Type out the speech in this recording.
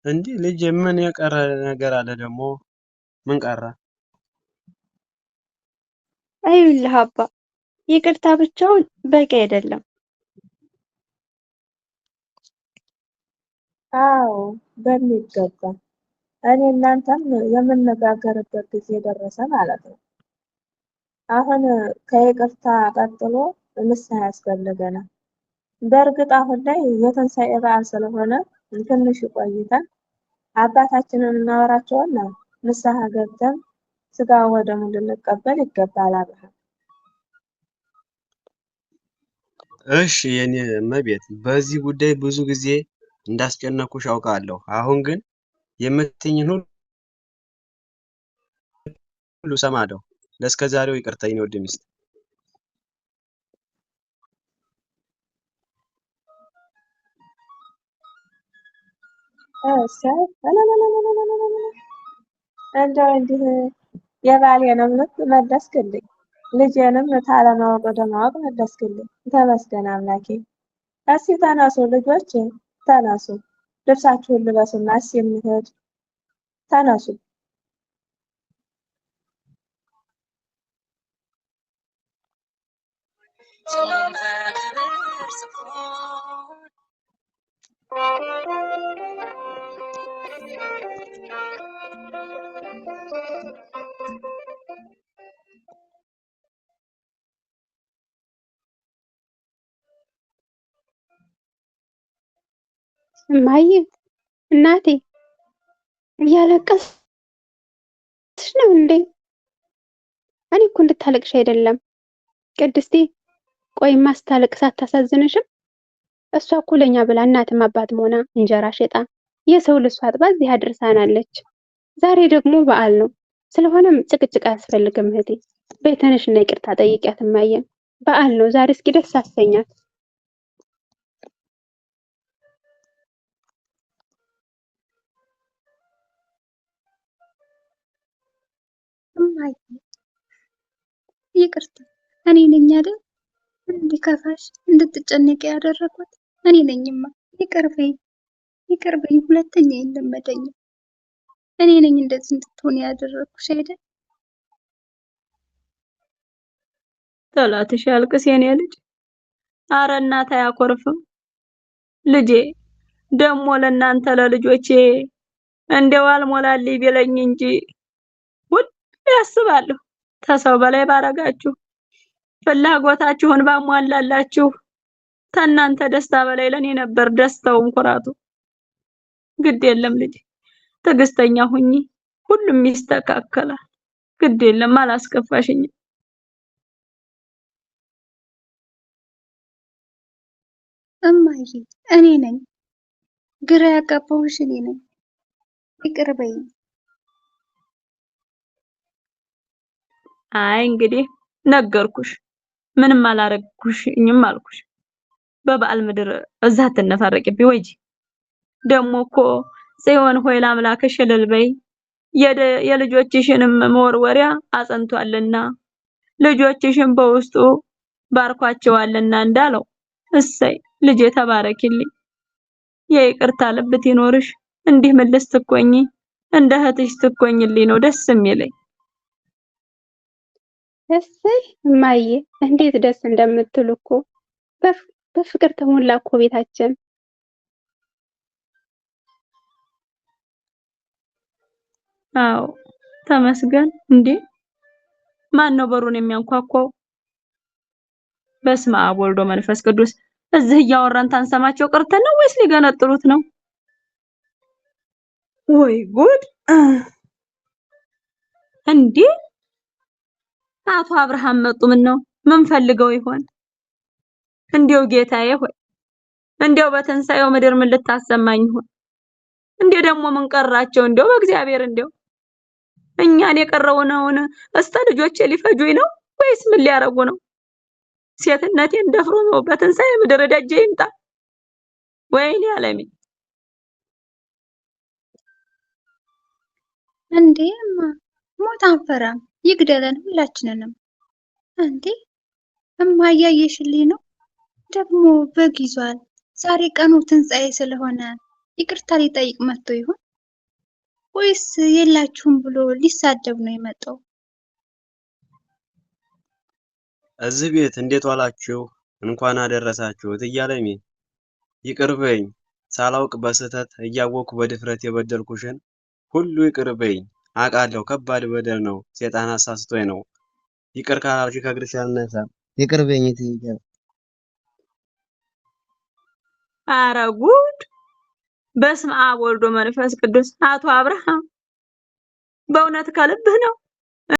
እንዲህ ልጅ ምን የቀረ ነገር አለ ደግሞ? ምን ቀረ? አይልህ አባ፣ ይቅርታ ብቻውን በቂ አይደለም። አዎ በሚገባ እኔ እናንተም የምንነጋገርበት ጊዜ ደረሰ ማለት ነው። አሁን ከይቅርታ ቀጥሎ ንስሐ ያስፈልገናል። በእርግጥ አሁን ላይ የትንሣኤ በዓል ስለሆነ ትንሽ ቆይተን አባታችንን እናወራቸውና ንስሐ ገብተን ስጋ ወደሙን ልንቀበል ይገባል። አብርሃም እሺ የኔ እመቤት፣ በዚህ ጉዳይ ብዙ ጊዜ እንዳስጨነኩሽ አውቃለሁ። አሁን ግን የምትይኝን ሁሉ እሰማለሁ። ለእስከ ዛሬው ይቅርታ የኔ ውድ ሚስት። እሰይ እንደው እንዲህ የባሌንም ልብ መለስክልኝ፣ ልጄንም ታለማወቅ ወደ ማወቅ መለስክልኝ። ተመስገን አምላኬ። እስኪ ተነሱ ልጆች ተነሱ፣ ልብሳችሁን ልበሱና እስኪ እንሂድ። ተነሱ። እማዬ፣ እናቴ እያለቀስሽ ነው እንዴ? እኔ እኮ እንድታለቅሽ አይደለም። ቅድስቴ፣ ቆይ ማስታለቅስ አታሳዝንሽም? እሷ እኮ ለኛ ብላ እናትም አባትም ሆና እንጀራ ሸጣ የሰው ልብስ አጥባ እዚህ አድርሳናለች። ዛሬ ደግሞ በዓል ነው። ስለሆነም ጭቅጭቅ አያስፈልግም እህቴ። በይ ተነሽና ይቅርታ ጠይቂያት እማዬን። በዓል ነው ዛሬ፣ እስኪ ደስ አሰኛት። እማዬ ይቅርታ፣ እኔ ነኝ አይደል እንዲከፋሽ እንድትጨነቂ ያደረኩት? እኔ ነኝማ። ይቅር በይኝ፣ ይቅር በይኝ። ሁለተኛ አይለመደኝም። እኔ ነኝ እንደዚህ እንድትሆን ያደረኩሽ አይደል? ጠላትሽ ያልቅስ የኔ ልጅ። አረ እናት አያኮርፍም ልጄ። ደሞ ለእናንተ ለልጆቼ እንደው አልሞላልኝ ቢለኝ እንጂ ሁሌ ያስባለሁ ተሰው በላይ ባረጋችሁ፣ ፍላጎታችሁን ባሟላላችሁ። ከእናንተ ደስታ በላይ ለኔ ነበር ደስታውም ኩራቱ። ግድ የለም ልጄ፣ ትዕግስተኛ ሁኚ፣ ሁሉም ይስተካከላል። ግድ የለም አላስከፋሽኝም። እማዬ እኔ ነኝ ግራ ያጋባሁሽ፣ እኔ ነኝ። ይቅር በይኝ። አይ እንግዲህ ነገርኩሽ፣ ምንም አላረግኩሽኝም አልኩሽ። በበዓል ምድር እዛ አትነፋረቂብኝ ወይጂ። ደሞ እኮ ጽዮን ሆይ ለአምላክሽ እልል በይ፣ የልጆችሽንም መወርወሪያ አጸንቷልና ልጆችሽን በውስጡ ባርኳቸዋልና እንዳለው። እሰይ ልጄ ተባረኪልኝ፣ የይቅርታ ልብ ይኖርሽ። እንዲህ ምልስ ትኮኚ እንደ እህትሽ ትኮኝልኝ ነው ደስ የሚለኝ። እሰይ እማዬ፣ እንዴት ደስ እንደምትሉ እኮ። በፍቅር ተሞላ እኮ ቤታችን። አዎ ተመስገን። እንዴ ማን ነው በሩን የሚያንኳኳው? በስመ አብ ወልዶ መንፈስ ቅዱስ። እዚህ እያወራን ታንሰማቸው ቀርተን ነው ወይስ ሊገነጥሉት ነው? ወይ ጉድ! እንዴ አቶ አብርሃም መጡ። ምን ነው ምን ፈልገው ይሆን? እንዴው ጌታዬ ሆይ፣ እንዴው በትንሳኤው ምድር ምን ልታሰማኝ ይሆን? እንዴ ደግሞ ምን ቀራቸው? እንዴው በእግዚአብሔር እንዴው እኛን የቀረውነውን እስተ ልጆቼ ሊፈጁኝ ነው ወይስ ምን ሊያረጉ ነው? ሴትነቴን ደፍሮ ነው በትንሳኤ ምድር ደጄ ይምጣ። ወይኔ አለሜ! እንዴ እማ፣ ሞት አንፈራም፣ ይግደለን ሁላችንንም። እንዴ እማ እያየሽልኝ ነው? ደግሞ በግ ይዟል። ዛሬ ቀኑ ትንሣኤ ስለሆነ ይቅርታ ሊጠይቅ መጥቶ ይሆን ወይስ የላችሁም ብሎ ሊሳደብ ነው የመጣው? እዚህ ቤት እንዴት ዋላችሁ እንኳን አደረሳችሁት እያለኝ ይቅር በይኝ፣ ሳላውቅ በስህተት እያወቅኩ በድፍረት የበደልኩሽን ሁሉ ይቅር በይኝ። አውቃለሁ ከባድ በደል ነው፣ ሴጣን አሳስቶኝ ነው። ይቅር ካላልሽ ከእግርሽ አልነሳም። ይቅር በይኝ እትዬ። ኧረ ጉድ! በስመ አብ ወልድ ወመንፈስ ቅዱስ። አቶ አብርሃም በእውነት ከልብህ ነው?